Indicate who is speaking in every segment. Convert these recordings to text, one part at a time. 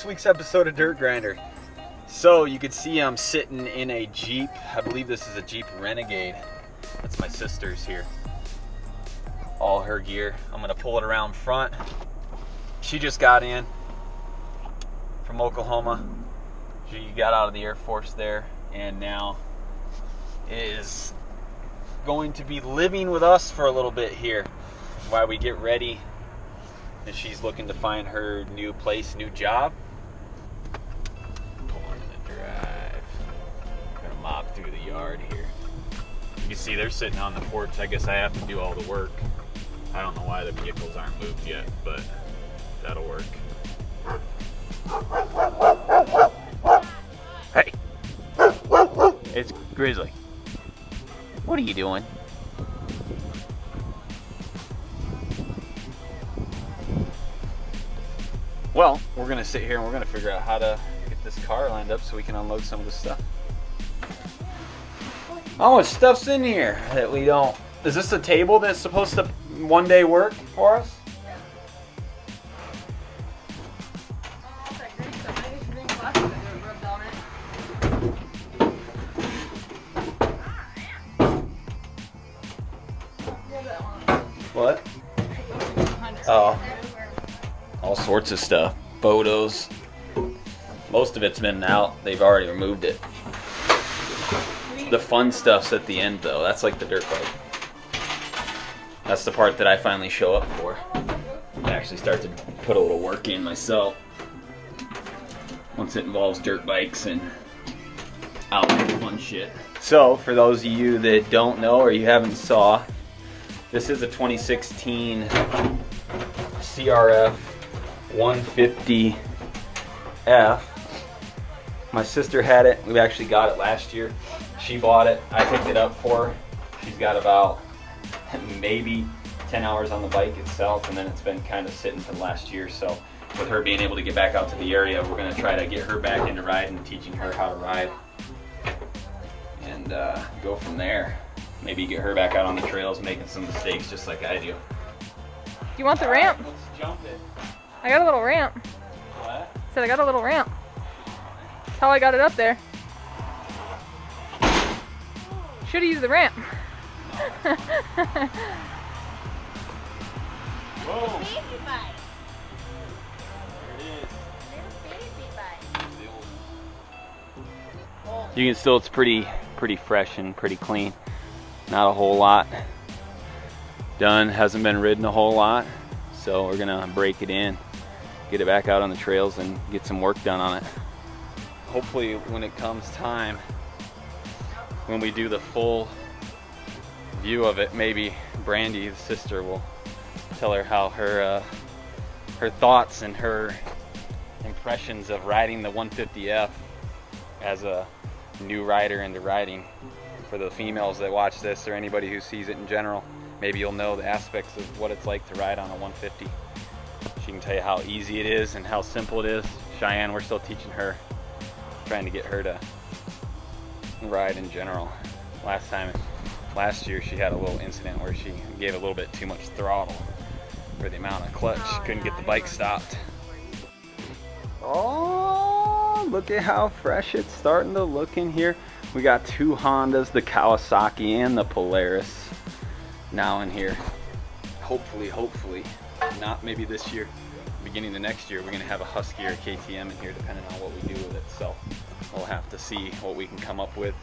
Speaker 1: this week's episode of Dirt Grinder. So you can see I'm sitting in a Jeep. I believe this is a Jeep Renegade. That's my sister's here. All her gear. I'm gonna pull it around front. She just got in from Oklahoma. She got out of the Air Force there and now is going to be living with us for a little bit here while we get ready. And she's looking to find her new place, new job. Pulling in the drive. Gonna mop through the yard here. You can see they're sitting on the porch. I guess I have to do all the work. I don't know why the vehicles aren't moved yet, but that'll work. Hey! It's Grizzly. What are you doing? Well, we're gonna sit here and we're gonna figure out how to get this car lined up so we can unload some of the stuff. How much stuff's in here that we don't... Is this a table that's supposed to one day work for us?
Speaker 2: Yeah. Oh, that green stuff. I think green plastic that rubbed on it.
Speaker 1: What? Oh. All sorts of stuff. Photos. Most of it's been out. They've already removed it. The fun stuff's at the end though. That's like the dirt bike. That's the part that I finally show up for. I actually start to put a little work in myself. Once it involves dirt bikes and outdoor fun shit. So, for those of you that don't know or you haven't saw, this is a 2016 CRF150f. My sister had it. We actually got it last year. She bought it. I picked it up for her. She's got about maybe 10 hours on the bike itself, and then it's been kind of sitting for the last year. So with her being able to get back out to the area, we're going to try to get her back into riding and teaching her how to ride and go from there. Maybe get her back out on the trails making some mistakes just like I do.
Speaker 2: Do you want the ramp?
Speaker 1: Let's jump it.
Speaker 2: I got a little ramp.
Speaker 1: What?
Speaker 2: Said I got a little ramp. That's how I got it up there. Should've used the ramp.
Speaker 1: Whoa.
Speaker 3: Baby bike.
Speaker 1: There it is.
Speaker 3: Little baby bike.
Speaker 1: You can still, it's pretty fresh and pretty clean. Not a whole lot done, hasn't been ridden a whole lot. So we're gonna break it in, get it back out on the trails and get some work done on it. Hopefully when it comes time, when we do the full view of it, maybe Brandy, the sister, will tell her how her thoughts and her impressions of riding the 150f as a new rider into riding. For the females that watch this or anybody who sees it in general, maybe you'll know the aspects of what it's like to ride on a 150. She can tell you how easy it is and how simple it is. Cheyenne, we're still teaching her, trying to get her to ride in general. Last year she had a little incident where she gave a little bit too much throttle for the amount of clutch. Couldn't get the bike stopped. Oh, look at how fresh it's starting to look in here. We got two Hondas, the Kawasaki and the Polaris now in here. Hopefully, not maybe this year, beginning of next year, we're gonna have a Husky or a KTM in here depending on what we do with it. So we'll have to see what we can come up with,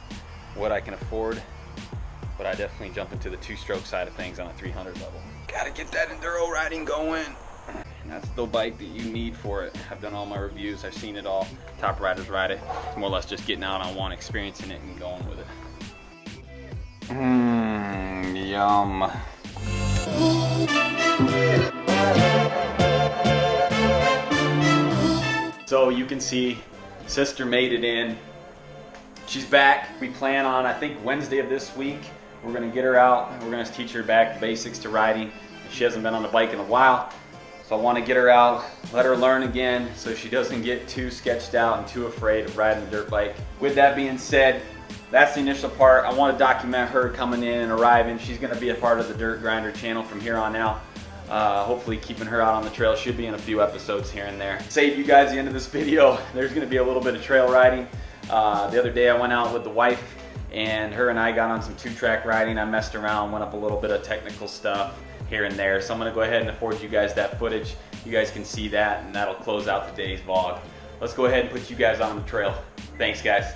Speaker 1: what I can afford. But I definitely jump into the two-stroke side of things on a 300 level. Gotta get that enduro riding going. And that's the bike that you need for it. I've done all my reviews, I've seen it all. Top riders ride it. It's more or less just getting out on one, experiencing it, and going with it. Yum. So you can see, sister made it in. She's back. We plan on, I think, Wednesday of this week. We're gonna get her out and we're gonna teach her back the basics to riding. She hasn't been on the bike in a while. So I want to get her out, let her learn again so she doesn't get too sketched out and too afraid of riding a dirt bike. With that being said, that's the initial part. I want to document her coming in and arriving. She's going to be a part of the Dirt Grinder channel from here on out. Hopefully keeping her out on the trail. Should be in a few episodes here and there. Save you guys the end of this video. There's gonna be a little bit of trail riding. The other day I went out with the wife and her and I got on some 2-track riding. I messed around, went up a little bit of technical stuff here and there. So I'm gonna go ahead and afford you guys that footage. You guys can see that, and that'll close out today's vlog. Let's go ahead and put you guys on the trail. Thanks, guys.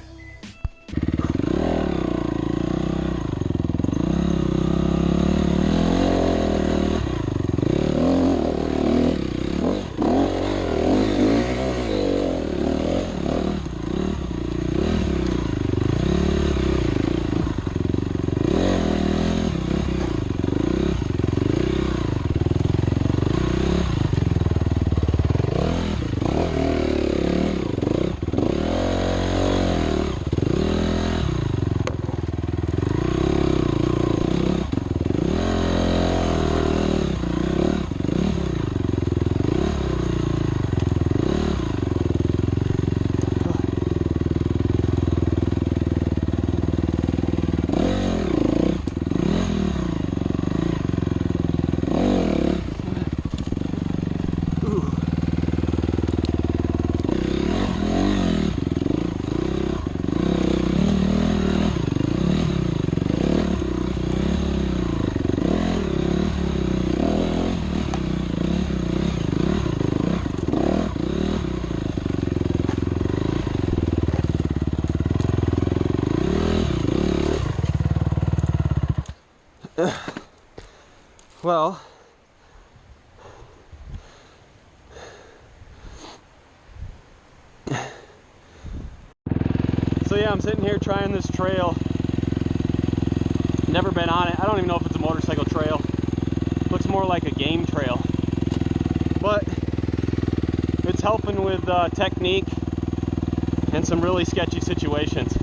Speaker 4: Well, so yeah, I'm sitting here trying this trail. Never been on it. I don't even know if it's a motorcycle trail. Looks more like a game trail, but it's helping with technique and some really sketchy situations.